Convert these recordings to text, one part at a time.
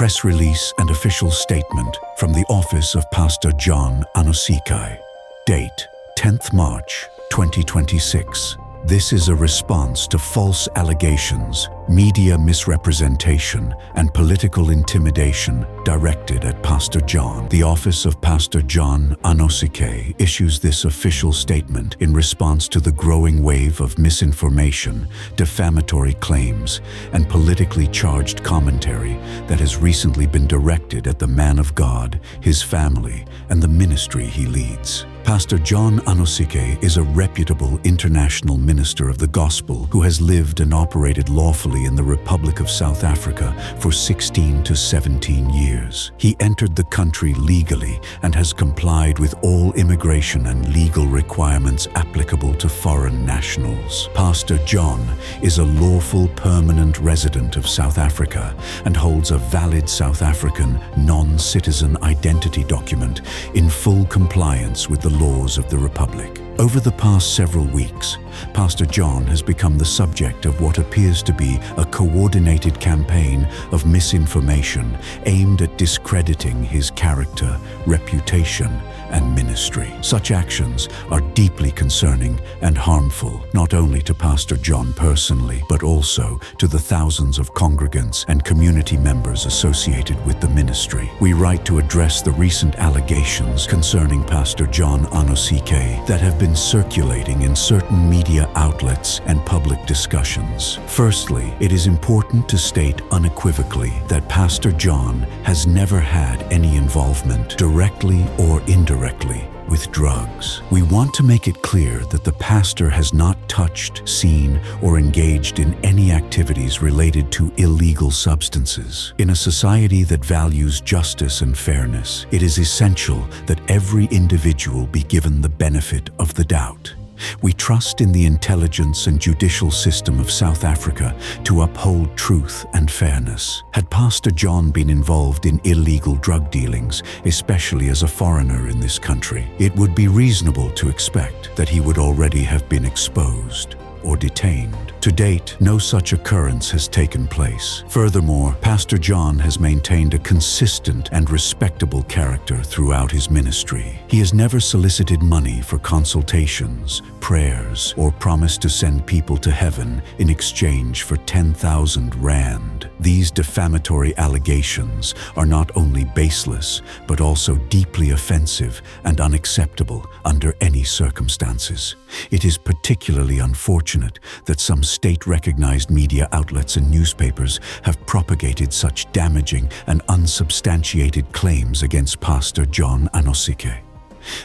press release and official statement from the office of Pastor John Anosike. Date: 10th March 2026. This is a response to false allegations, media misrepresentation, and political intimidation directed at Pastor John. The office of Pastor John Anosike issues this official statement in response to the growing wave of misinformation, defamatory claims, and politically charged commentary that has recently been directed at the man of God, his family, and the ministry he leads. Pastor John Anosike is a reputable international minister of the gospel who has lived and operated lawfully in the Republic of South Africa for 16 to 17 years. He entered the country legally and has complied with all immigration and legal requirements applicable to foreign nationals. Pastor John is a lawful permanent resident of South Africa and holds a valid South African non-citizen identity document in full compliance with the laws of the Republic. Over the past several weeks, Pastor John has become the subject of what appears to be a coordinated campaign of misinformation aimed at discrediting his character, reputation, and ministry. Such actions are deeply concerning and harmful, not only to Pastor John personally, but also to the thousands of congregants and community members associated with the ministry. We write to address the recent allegations concerning Pastor John Anosike that have been circulating in certain media outlets and public discussions. Firstly, it is important to state unequivocally that Pastor John has never had any involvement, directly or indirectly, with drugs. We want to make it clear that the pastor has not touched, seen, or engaged in any activities related to illegal substances. In a society that values justice and fairness, it is essential that every individual be given the benefit of the doubt. We trust in the intelligence and judicial system of South Africa to uphold truth and fairness. Had Pastor John been involved in illegal drug dealings, especially as a foreigner in this country, it would be reasonable to expect that he would already have been exposed or detained. To date, no such occurrence has taken place. Furthermore, Pastor John has maintained a consistent and respectable character throughout his ministry. He has never solicited money for consultations, prayers, or promised to send people to heaven in exchange for 10,000 rand. These defamatory allegations are not only baseless, but also deeply offensive and unacceptable under any circumstances. It is particularly unfortunate that some state-recognized media outlets and newspapers have propagated such damaging and unsubstantiated claims against Pastor John Anosike.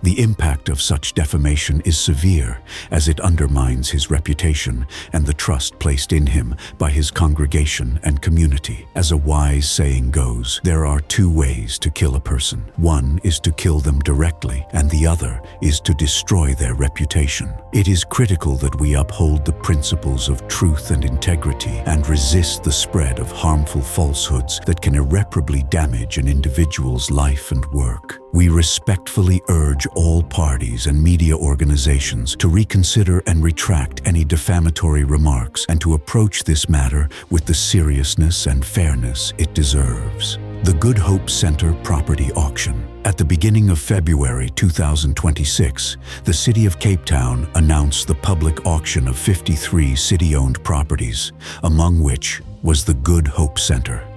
The impact of such defamation is severe, as it undermines his reputation and the trust placed in him by his congregation and community. As a wise saying goes, there are two ways to kill a person. One is to kill them directly, and the other is to destroy their reputation. It is critical that we uphold the principles of truth and integrity and resist the spread of harmful falsehoods that can irreparably damage an individual's life and work. We respectfully urge all parties and media organizations to reconsider and retract any defamatory remarks and to approach this matter with the seriousness and fairness it deserves. The Good Hope Center property auction. At the beginning of February 2026, the City of Cape Town announced the public auction of 53 city-owned properties, among which was the Good Hope Center.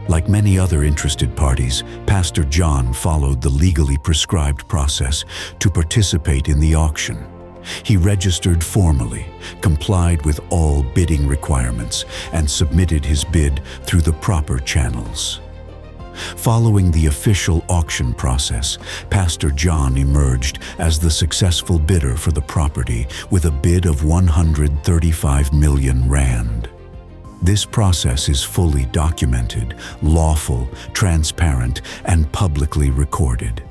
Like many other interested parties, Pastor John followed the legally prescribed process to participate in the auction. He registered formally, complied with all bidding requirements, and submitted his bid through the proper channels. Following the official auction process, Pastor John emerged as the successful bidder for the property with a bid of 135 million rand. This process is fully documented, lawful, transparent, and publicly recorded.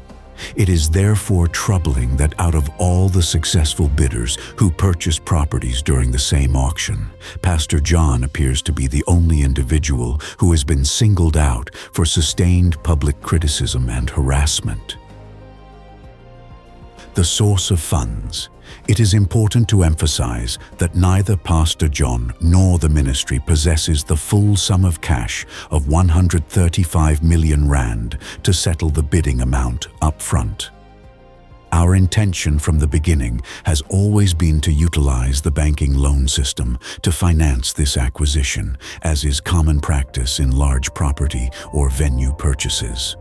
It is therefore troubling that out of all the successful bidders who purchased properties during the same auction, Pastor John appears to be the only individual who has been singled out for sustained public criticism and harassment. The source of funds. It is important to emphasize that neither Pastor John nor the ministry possesses the full sum of cash of 135 million rand to settle the bidding amount up front. Our intention from the beginning has always been to utilize the banking loan system to finance this acquisition, as is common practice in large property or venue purchases.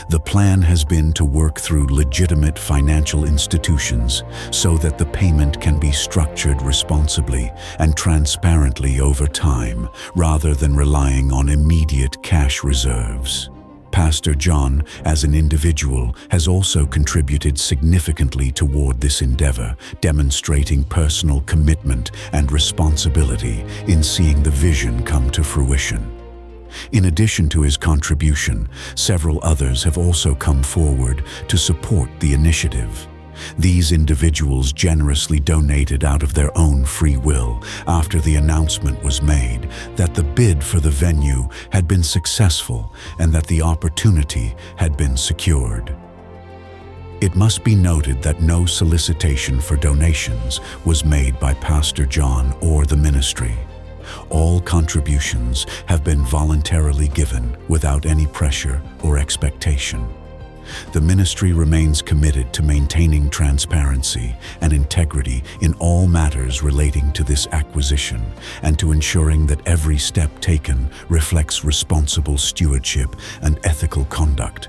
The plan has been to work through legitimate financial institutions so that the payment can be structured responsibly and transparently over time, rather than relying on immediate cash reserves. Pastor John, as an individual, has also contributed significantly toward this endeavor, demonstrating personal commitment and responsibility in seeing the vision come to fruition. In addition to his contribution, several others have also come forward to support the initiative. These individuals generously donated out of their own free will after the announcement was made that the bid for the venue had been successful and that the opportunity had been secured. It must be noted that no solicitation for donations was made by Pastor John or the ministry. All contributions have been voluntarily given without any pressure or expectation. The ministry remains committed to maintaining transparency and integrity in all matters relating to this acquisition and to ensuring that every step taken reflects responsible stewardship and ethical conduct.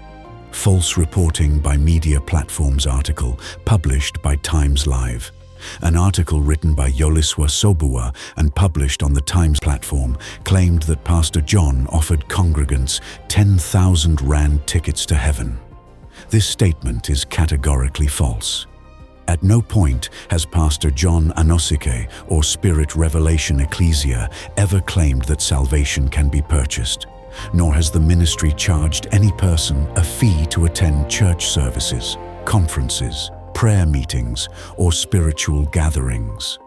False reporting by media platforms article published by Times Live. An article written by Yoliswa Sobua and published on the Times platform claimed that Pastor John offered congregants 10,000 rand tickets to heaven. This statement is categorically false. At no point has Pastor John Anosike or Spirit Revelation Ecclesia ever claimed that salvation can be purchased, nor has the ministry charged any person a fee to attend church services, conferences, prayer meetings, or spiritual gatherings.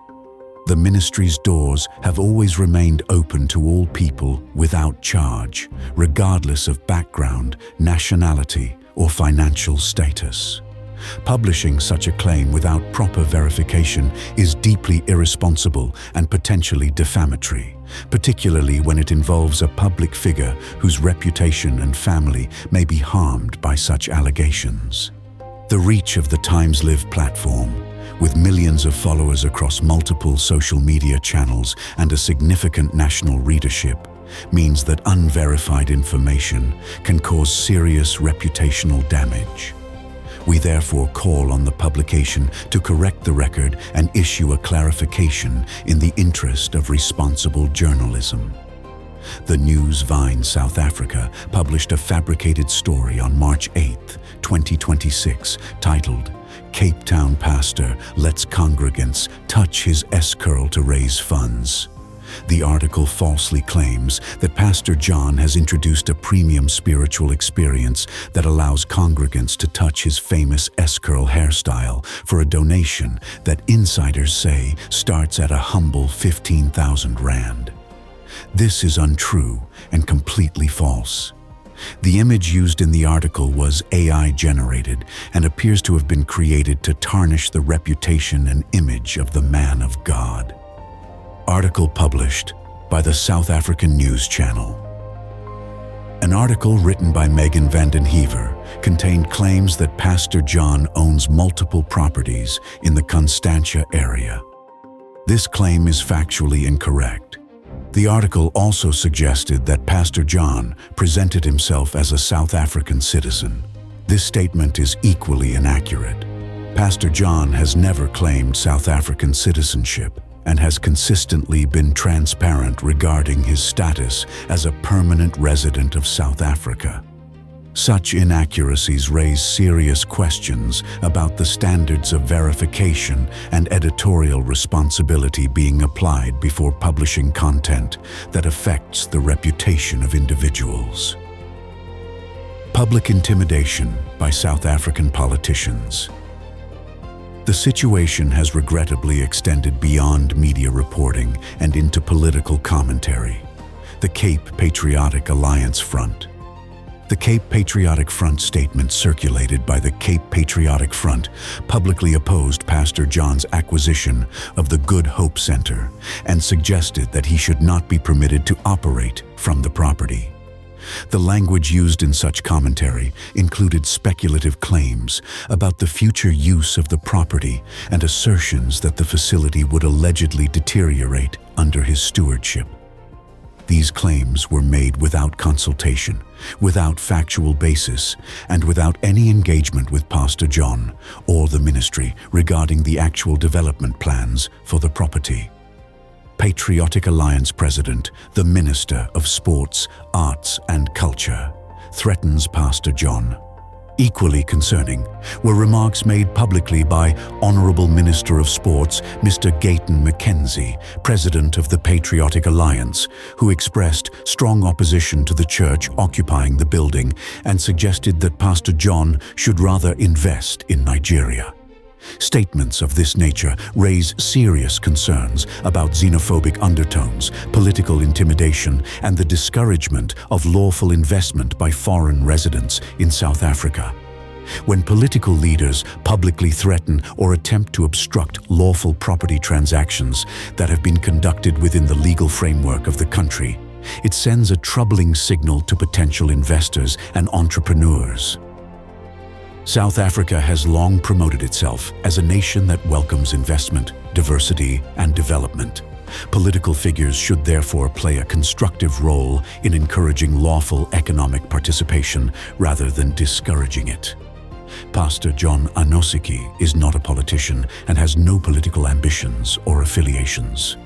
The ministry's doors have always remained open to all people without charge, regardless of background, nationality, or financial status. Publishing such a claim without proper verification is deeply irresponsible and potentially defamatory, particularly when it involves a public figure whose reputation and family may be harmed by such allegations. The reach of the Times Live platform, with millions of followers across multiple social media channels and a significant national readership, means that unverified information can cause serious reputational damage. We therefore call on the publication to correct the record and issue a clarification in the interest of responsible journalism. The News Vine South Africa published a fabricated story on March 8, 2026, titled, "Cape Town Pastor Lets Congregants Touch His S-Curl to Raise Funds." The article falsely claims that Pastor John has introduced a premium spiritual experience that allows congregants to touch his famous S-curl hairstyle for a donation that insiders say starts at a humble 15,000 rand. This is untrue and completely false. The image used in the article was AI generated and appears to have been created to tarnish the reputation and image of the man of God. Article published by the South African News Channel. An article written by Megan Vandenhever contained claims that Pastor John owns multiple properties in the Constantia area. This claim is factually incorrect. The article also suggested that Pastor John presented himself as a South African citizen. This statement is equally inaccurate. Pastor John has never claimed South African citizenship and has consistently been transparent regarding his status as a permanent resident of South Africa. Such inaccuracies raise serious questions about the standards of verification and editorial responsibility being applied before publishing content that affects the reputation of individuals. Public intimidation by South African politicians. The situation has regrettably extended beyond media reporting and into political commentary. The Cape Patriotic Alliance Front. The Cape Patriotic Front statement circulated by the Cape Patriotic Front publicly opposed Pastor John's acquisition of the Good Hope Center and suggested that he should not be permitted to operate from the property. The language used in such commentary included speculative claims about the future use of the property and assertions that the facility would allegedly deteriorate under his stewardship. These claims were made without consultation, without factual basis, and without any engagement with Pastor John or the ministry regarding the actual development plans for the property. Patriotic Alliance President, the Minister of Sports, Arts and Culture, threatens Pastor John. Equally concerning were remarks made publicly by Honorable Minister of Sports, Mr. Gayton McKenzie, President of the Patriotic Alliance, who expressed strong opposition to the church occupying the building and suggested that Pastor John should rather invest in Nigeria. Statements of this nature raise serious concerns about xenophobic undertones, political intimidation, and the discouragement of lawful investment by foreign residents in South Africa. When political leaders publicly threaten or attempt to obstruct lawful property transactions that have been conducted within the legal framework of the country, it sends a troubling signal to potential investors and entrepreneurs. South Africa has long promoted itself as a nation that welcomes investment, diversity, and development. Political figures should therefore play a constructive role in encouraging lawful economic participation rather than discouraging it. Pastor John Anosike is not a politician and has no political ambitions or affiliations.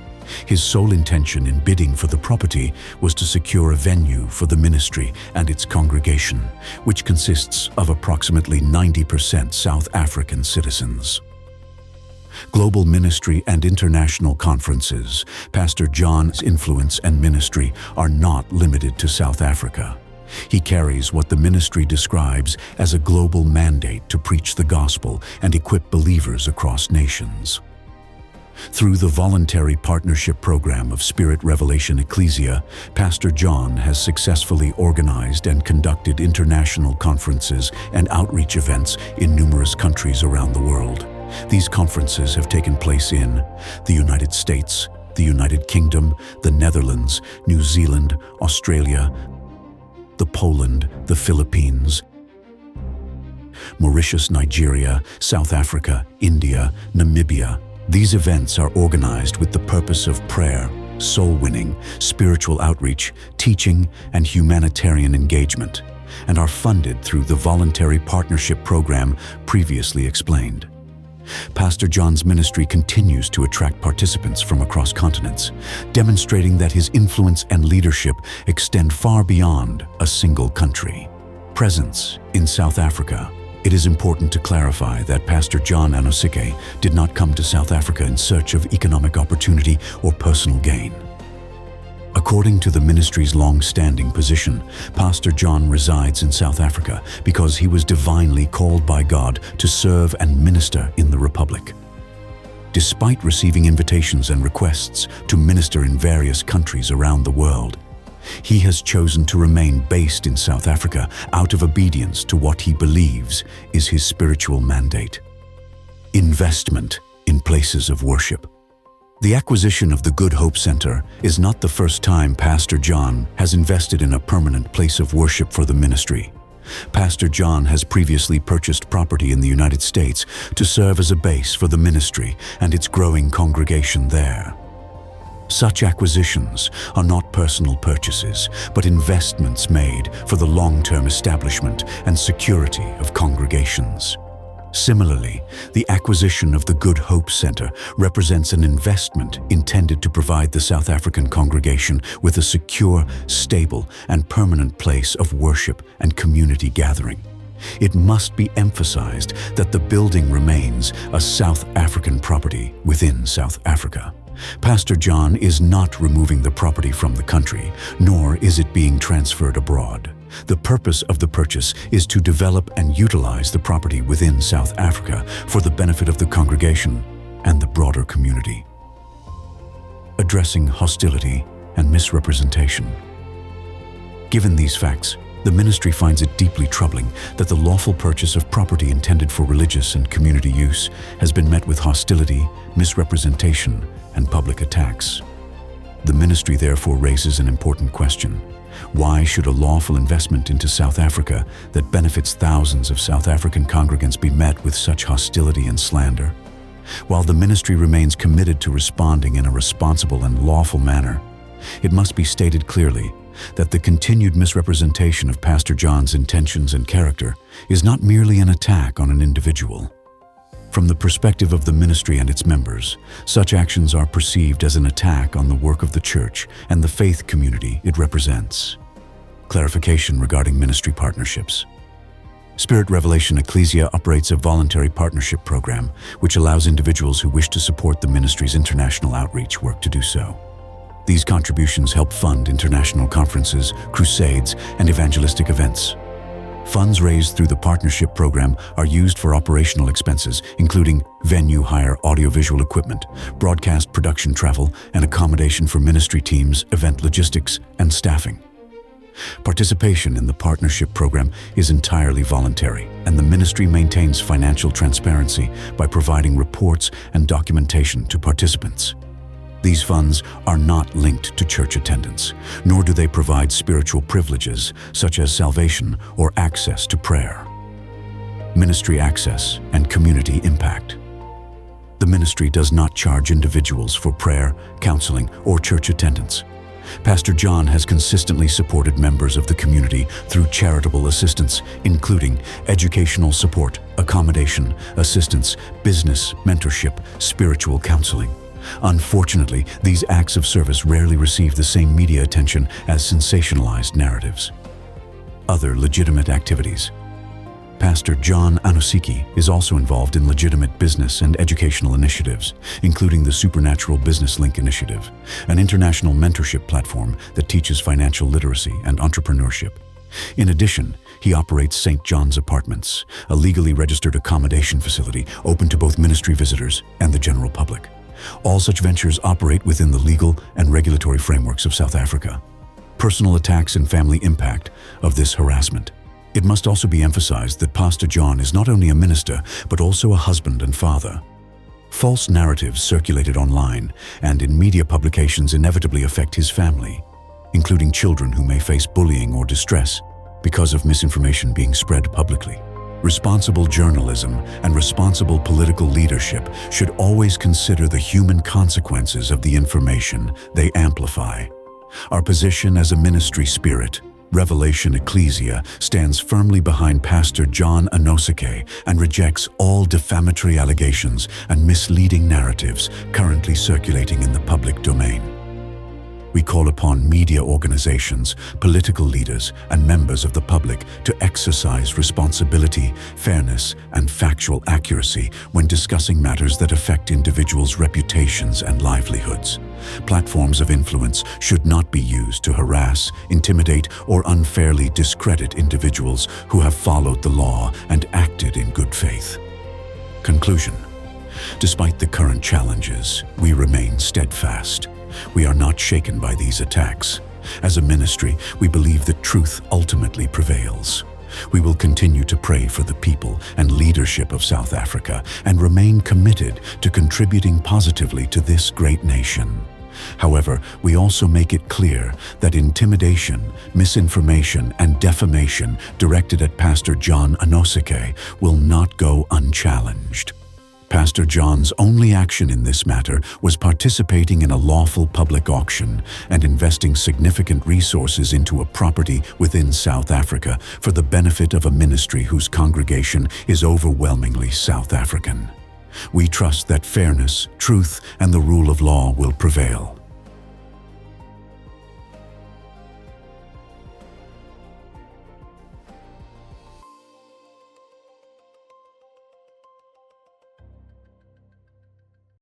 His sole intention in bidding for the property was to secure a venue for the ministry and its congregation, which consists of approximately 90% South African citizens. Global ministry and international conferences, Pastor John's influence and ministry are not limited to South Africa. He carries what the ministry describes as a global mandate to preach the gospel and equip believers across nations. Through the voluntary partnership program of Spirit Revelation Ecclesia, Pastor John has successfully organized and conducted international conferences and outreach events in numerous countries around the world. These conferences have taken place in the United States, the United Kingdom, the Netherlands, New Zealand, Australia, Poland, the Philippines, Mauritius, Nigeria, South Africa, India, Namibia. These events are organized with the purpose of prayer, soul winning, spiritual outreach, teaching, and humanitarian engagement, and are funded through the voluntary partnership program previously explained. Pastor John's ministry continues to attract participants from across continents, demonstrating that his influence and leadership extend far beyond a single country. Presence in South Africa. It is important to clarify that Pastor John Anosike did not come to South Africa in search of economic opportunity or personal gain. According to the ministry's long-standing position, Pastor John resides in South Africa because he was divinely called by God to serve and minister in the Republic. Despite receiving invitations and requests to minister in various countries around the world, he has chosen to remain based in South Africa out of obedience to what he believes is his spiritual mandate. Investment in places of worship. The acquisition of the Good Hope Center is not the first time Pastor John has invested in a permanent place of worship for the ministry. Pastor John has previously purchased property in the United States to serve as a base for the ministry and its growing congregation there. Such acquisitions are not personal purchases, but investments made for the long-term establishment and security of congregations. Similarly, the acquisition of the Good Hope Center represents an investment intended to provide the South African congregation with a secure, stable, and permanent place of worship and community gathering. It must be emphasized that the building remains a South African property within South Africa. Pastor John is not removing the property from the country, nor is it being transferred abroad. The purpose of the purchase is to develop and utilize the property within South Africa for the benefit of the congregation and the broader community. Addressing hostility and misrepresentation. Given these facts, The ministry finds it deeply troubling that the lawful purchase of property intended for religious and community use has been met with hostility, misrepresentation, and public attacks. The ministry therefore raises an important question. Why should a lawful investment into South Africa that benefits thousands of South African congregants be met with such hostility and slander? While the ministry remains committed to responding in a responsible and lawful manner, it must be stated clearly that the continued misrepresentation of Pastor John's intentions and character is not merely an attack on an individual. From the perspective of the ministry and its members, such actions are perceived as an attack on the work of the church and the faith community it represents. Clarification regarding ministry partnerships. Spirit Revelation Ecclesia operates a voluntary partnership program which allows individuals who wish to support the ministry's international outreach work to do so. These contributions help fund international conferences, crusades, and evangelistic events. Funds raised through the partnership program are used for operational expenses, including venue hire, audiovisual equipment, broadcast production travel, and accommodation for ministry teams, event logistics, and staffing. Participation in the partnership program is entirely voluntary, and the ministry maintains financial transparency by providing reports and documentation to participants. These funds are not linked to church attendance, nor do they provide spiritual privileges such as salvation or access to prayer. Ministry access and community impact. The ministry does not charge individuals for prayer, counseling, or church attendance. Pastor John has consistently supported members of the community through charitable assistance, including educational support, accommodation, assistance, business, mentorship, spiritual counseling. Unfortunately, these acts of service rarely receive the same media attention as sensationalized narratives. Other legitimate activities. Pastor John Anosike is also involved in legitimate business and educational initiatives, including the Supernatural Business Link Initiative, an international mentorship platform that teaches financial literacy and entrepreneurship. In addition, he operates St. John's Apartments, a legally registered accommodation facility open to both ministry visitors and the general public. All such ventures operate within the legal and regulatory frameworks of South Africa. Personal attacks and family impact of this harassment. It must also be emphasized that Pastor John is not only a minister, but also a husband and father. False narratives circulated online and in media publications inevitably affect his family, including children who may face bullying or distress because of misinformation being spread publicly. Responsible journalism and responsible political leadership should always consider the human consequences of the information they amplify. Our position as a ministry spirit, Revelation Ecclesia, stands firmly behind Pastor John Anosike and rejects all defamatory allegations and misleading narratives currently circulating in the public domain. We call upon media organizations, political leaders, and members of the public to exercise responsibility, fairness, and factual accuracy when discussing matters that affect individuals' reputations and livelihoods. Platforms of influence should not be used to harass, intimidate, or unfairly discredit individuals who have followed the law and acted in good faith. Conclusion. Despite the current challenges, we remain steadfast. We are not shaken by these attacks. As a ministry, we believe that truth ultimately prevails. We will continue to pray for the people and leadership of South Africa and remain committed to contributing positively to this great nation. However, we also make it clear that intimidation, misinformation, and defamation directed at Pastor John Anosike will not go unchallenged. Pastor John's only action in this matter was participating in a lawful public auction and investing significant resources into a property within South Africa for the benefit of a ministry whose congregation is overwhelmingly South African. We trust that fairness, truth, and the rule of law will prevail.